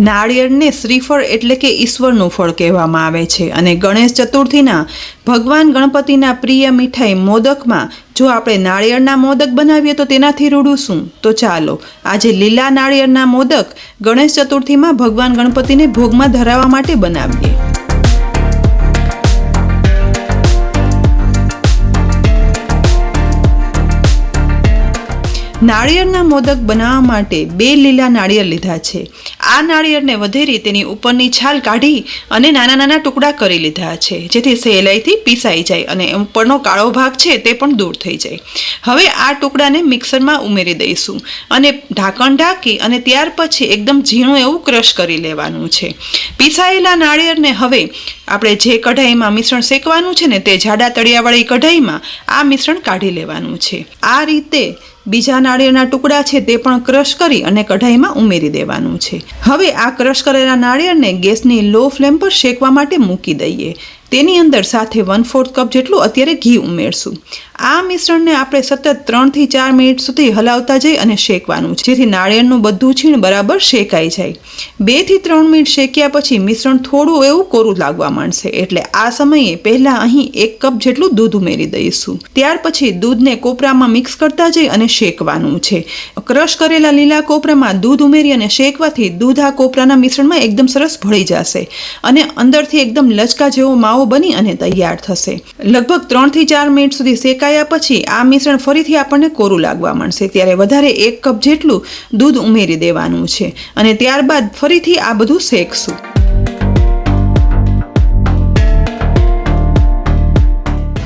નાળિયેરને શ્રીફળ એટલે કે ઈશ્વરનું ફળ કહેવામાં આવે છે અને ગણેશ ચતુર્થીના ભગવાન ગણપતિના પ્રિય મીઠાઈ મોદકમાં જો આપણે નાળિયેરના મોદક બનાવીએ તો તેનાથી રૂડું શું? તો ચાલો આજે લીલા નાળિયેરના મોદક ગણેશ ચતુર્થીમાં ભગવાન ગણપતિને ભોગમાં ધરાવવા માટે બનાવીએ। નાળિયેરના મોદક બનાવવા માટે 2 લીલા નાળિયેર લીધા છે। આ નાળિયેરને વધેરી તેની ઉપરની છાલ કાઢી અને નાના નાના ટુકડા કરી લીધા છે, જેથી સહેલાઈથી પીસાઈ જાય અને ઉપરનો કાળો ભાગ છે તે પણ દૂર થઈ જાય। હવે આ ટુકડાને મિક્સરમાં ઉમેરી દઈશું અને ઢાંકણ ઢાંકી અને ત્યાર પછી એકદમ ઝીણું એવું ક્રશ કરી લેવાનું છે। પીસાયેલા નાળિયેરને હવે આપણે જે કઢાઈમાં મિશ્રણ શેકવાનું છે ને તે જાડા તળિયાવાળી કઢાઈમાં આ મિશ્રણ કાઢી લેવાનું છે। આ રીતે બીજા નાળિયેરના ટુકડા છે તે પણ ક્રશ કરી અને કઢાઈમાં ઉમેરી દેવાનું છે। હવે આ ક્રશ કરેલા નાળિયેરને ગેસની લો ફ્લેમ પર શેકવા માટે મૂકી દઈએ। તેની અંદર સાથે 1/4 કપ જેટલું અત્યારે ઘી ઉમેરશું। આ મિશ્રણને આપણે સતત 3 થી 4 મિનિટ સુધી હલાવતા જઈ અને શેકવાનું છે, જેથી નાળિયેરનું બધું છીણ બરાબર શેકાઈ જાય। 2 થી 3 મિનિટ શેક્યા પછી મિશ્રણ થોડું એવું કોરું લાગવા માંડશે, એટલે આ સમયે પહેલા અહીં 1 કપ જેટલું દૂધ ઉમેરી દઈશું। ત્યાર પછી દૂધને કોપરામાં મિક્સ કરતા જઈ અને શેકવાનું છે। ક્રશ કરેલા લીલા કોપરામાં દૂધ ઉમેરી અને શેકવાથી દૂધ આ કોપરાના મિશ્રણમાં એકદમ સરસ ભળી જશે અને અંદરથી એકદમ લચકા જેવો માવો બની અને તૈયાર થશે। લગભગ 3 થી 4 મિનિટ સુધી શેકાયા પછી આ મિશ્રણ ફરીથી આપણને કોરું લાગવા માંડશે, ત્યારે વધારે 1 કપ જેટલું દૂધ ઉમેરી દેવાનું છે અને ત્યારબાદ ફરીથી આ બધું શેકશું।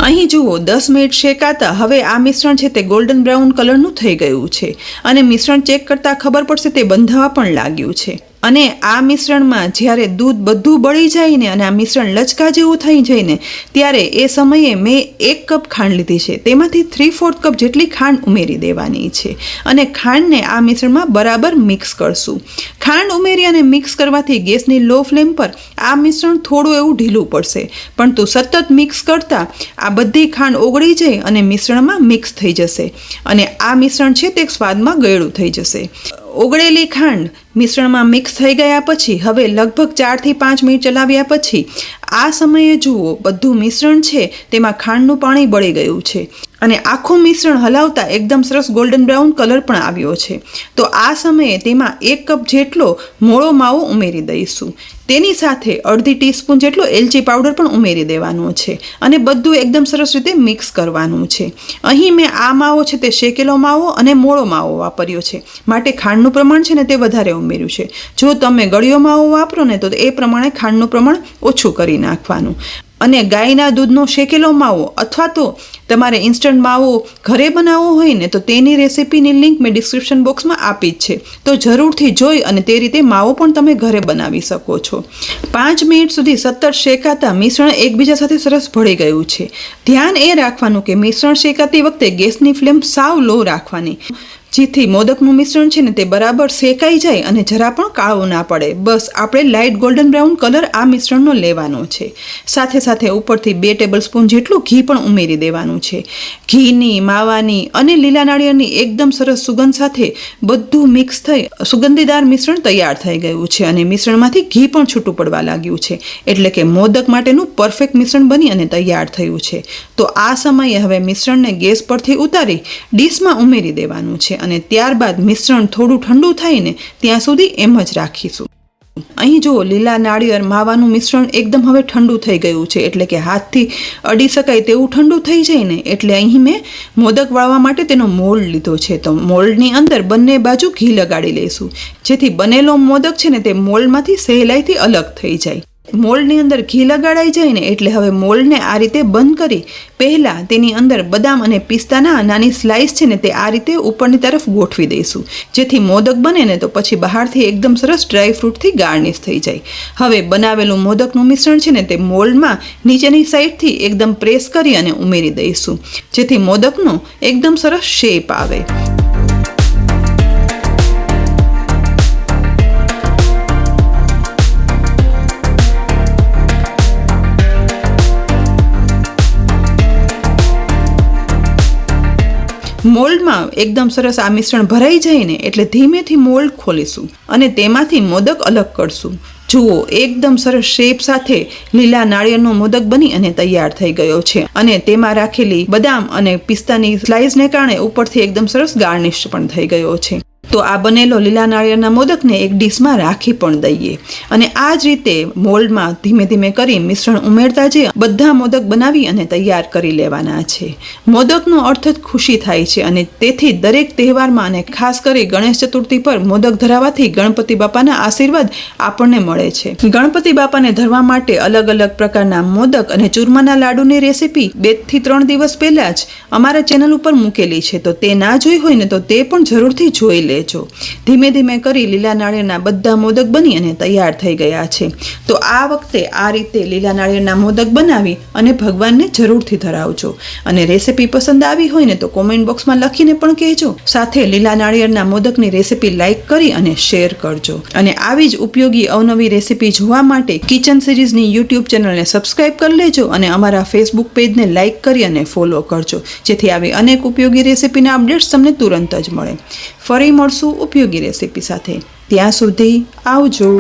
અહીં જુઓ 10 મિનિટ શેકાતા હવે આ મિશ્રણ છે તે ગોલ્ડન બ્રાઉન કલરનું થઈ ગયું છે અને મિશ્રણ ચેક કરતા ખબર પડશે તે બંધાવા પણ લાગ્યું છે। અને આ મિશ્રણમાં જ્યારે દૂધ બધું બળી જાય ને અને આ મિશ્રણ લચકા જેવું થઈ જાય ને ત્યારે એ સમયે મેં 1 કપ ખાંડ લીધી છે, તેમાંથી 3/4 કપ જેટલી ખાંડ ઉમેરી દેવાની છે અને ખાંડને આ મિશ્રણમાં બરાબર મિક્સ કરશું। ખાંડ ઉમેરી અને મિક્સ કરવાથી ગેસની લો ફ્લેમ પર આ મિશ્રણ થોડું એવું ઢીલું પડશે, પરંતુ સતત મિક્સ કરતા આ બધી ખાંડ ઓગળી જાય અને મિશ્રણમાં મિક્સ થઈ જશે અને આ મિશ્રણ છે તે સ્વાદમાં ગળ્યું થઈ જશે। ઓગળેલી ખાંડ મિશ્રણમાં મિક્સ થઈ ગયા પછી હવે લગભગ 4 થી 5 મિનિટ ચલાવ્યા પછી આ સમયે જુઓ બધું મિશ્રણ છે તેમાં ખાંડનું પાણી બળી ગયું છે અને આખું મિશ્રણ હલાવતા એકદમ સરસ ગોલ્ડન બ્રાઉન કલર પણ આવ્યો છે। તો આ સમયે તેમાં 1 કપ જેટલો મોળો માવો ઉમેરી દઈશું। તેની સાથે અડધી ટીસ્પૂન જેટલો એલચી પાવડર પણ ઉમેરી દેવાનો છે અને બધું એકદમ સરસ રીતે મિક્સ કરવાનું છે। અહીં મેં આ માવો છે તે શેકેલો માવો અને મોળો માવો વાપર્યો છે, માટે ખાંડનું પ્રમાણ છે ને તે વધારે ઉમેર્યું છે। જો તમે ગળ્યો માવો વાપરો ને તો એ પ્રમાણે ખાંડનું પ્રમાણ ઓછું કરી નાખવાનું। અને ગાયના દૂધનો શેકેલો માવો અથવા તો તમારે ઇન્સ્ટન્ટ માવો ઘરે બનાવવો હોય ને તો તેની રેસીપીની લિંક મેં ડિસ્ક્રિપ્શન બોક્સમાં આપી જ છે, તો જરૂરથી જોઈ અને તે રીતે માવો પણ તમે ઘરે બનાવી શકો છો। 5 મિનિટ સુધી સતત શેકાતા મિશ્રણ એકબીજા સાથે સરસ ભળી ગયું છે। ધ્યાન એ રાખવાનું કે મિશ્રણ શેકાતી વખતે ગેસની ફ્લેમ સાવ લો રાખવાની, જેથી મોદકનું મિશ્રણ છે ને તે બરાબર શેકાઈ જાય અને જરા પણ કાળો ના પડે। બસ આપણે લાઇટ ગોલ્ડન બ્રાઉન કલર આ મિશ્રણનો લેવાનો છે। સાથે સાથે ઉપરથી 2 ટેબલસ્પૂન જેટલું ઘી પણ ઉમેરી દેવાનું છે। ઘીની, માવાની અને લીલા નાળિયેરની એકદમ સરસ સુગંધ સાથે બધું મિક્સ થઈ સુગંધીદાર મિશ્રણ તૈયાર થઈ ગયું છે અને મિશ્રણમાંથી ઘી પણ છૂટું પડવા લાગ્યું છે, એટલે કે મોદક માટેનું પરફેક્ટ મિશ્રણ બની અને તૈયાર થયું છે। તો આ સમયે હવે મિશ્રણને ગેસ પરથી ઉતારી ડીશમાં ઉમેરી દેવાનું છે અને ત્યારબાદ મિશ્રણ થોડું ઠંડુ થાય ને ત્યાં સુધી એમ જ રાખીશું। અહીં જુઓ લીલા નાળિયેર માવાનું મિશ્રણ એકદમ હવે ઠંડુ થઈ ગયું છે, એટલે કે હાથથી અડી શકાય તેવું ઠંડુ થઈ જાય ને એટલે અહીં મેં મોદક વાળવા માટે તેનો મોલ્ડ લીધો છે। તો મોલ્ડની અંદર બંને બાજુ ઘી લગાડી લઈશું, જેથી બનેલો મોદક છે ને તે મોલ્ડમાંથી સહેલાઈથી અલગ થઈ જાય। મોલ્ડની અંદર ઘી લગાડાઈ જાય ને એટલે હવે મોલ્ડને આ રીતે બંધ કરી પહેલાં તેની અંદર બદામ અને પિસ્તાના નાની સ્લાઇસ છે ને તે આ રીતે ઉપરની તરફ ગોઠવી દઈશું, જેથી મોદક બને ને તો પછી બહારથી એકદમ સરસ ડ્રાય ફ્રૂટથી ગાર્નિશ થઈ જાય। હવે બનાવેલું મોદકનું મિશ્રણ છે ને તે મોલ્ડમાં નીચેની સાઈડથી એકદમ પ્રેસ કરી અને ઉમેરી દઈશું, જેથી મોદકનો એકદમ સરસ શેપ આવે। મોલ્ડમાં એકદમ સરસ આ મિશ્રણ ભરાઈ જાય ને એટલે ધીમેથી મોલ્ડ ખોલીશું અને તેમાંથી મોદક અલગ કરશું. જુઓ, એકદમ સરસ શેપ સાથે લીલા નાળિયેરનો મોદક બની અને તૈયાર થઈ ગયો છે અને તેમાં રાખેલી બદામ અને પિસ્તાની સ્લાઇસને કારણે ઉપરથી એકદમ સરસ ગાર્નિશ પણ થઈ ગયો છે. તો આ બનેલો લીલા નાળિયેરના મોદકને એક ડીશમાં રાખી પણ દઈએ અને આ જ રીતે મોલ્ડમાં ધીમે ધીમે કરી મિશ્રણ ઉમેરતા જઈએ. બધા મોદક બનાવી અને તૈયાર કરી લેવાના છે. મોદકનો અર્થ જ ખુશી થાય છે અને તેથી દરેક તહેવારમાં અને ખાસ કરી ગણેશ ચતુર્થી પર મોદક ધરાવવાથી ગણપતિ બાપાના આશીર્વાદ આપણને મળે છે. ગણપતિ બાપાને ધરવા માટે અલગ અલગ પ્રકારના મોદક અને ચૂરમાના લાડુની રેસીપી 2 થી 3 દિવસ પહેલા જ અમારા ચેનલ ઉપર મૂકેલી છે. તો તે ના જોઈ હોય ને તો તે પણ જરૂરથી જોઈ લે. ધીમે ધીમે કરી લીલા નાળિયેરના બધા મોદક બની અને તૈયાર થઈ ગયા છે. તો આ વખતે આ રીતે લીલા નાળિયેરના મોદક બનાવી અને ભગવાનને જરૂરથી ધરાવજો. અને રેસીપી પસંદ આવી હોય ને તો કોમેન્ટ બોક્સમાં લખીને પણ કહેજો. સાથે લીલા નાળિયેરના મોદકની રેસીપી લાઈક કરી અને શેર કરજો. અને આવી જ ઉપયોગી અવનવી રેસીપી જોવા માટે કિચન સિરીઝની યુટ્યુબ ચેનલને સબસ્ક્રાઈબ કરી લેજો અને અમારા ફેસબુક પેજને લાઈક કરી અને ફોલો કરજો, જેથી આવી અનેક ઉપયોગી રેસીપીના અપડેટ્સ તમને તુરંત જ મળે. ફરી મળશું ઉપયોગી રેસીપી સાથે. ત્યાં સુધી આવજો.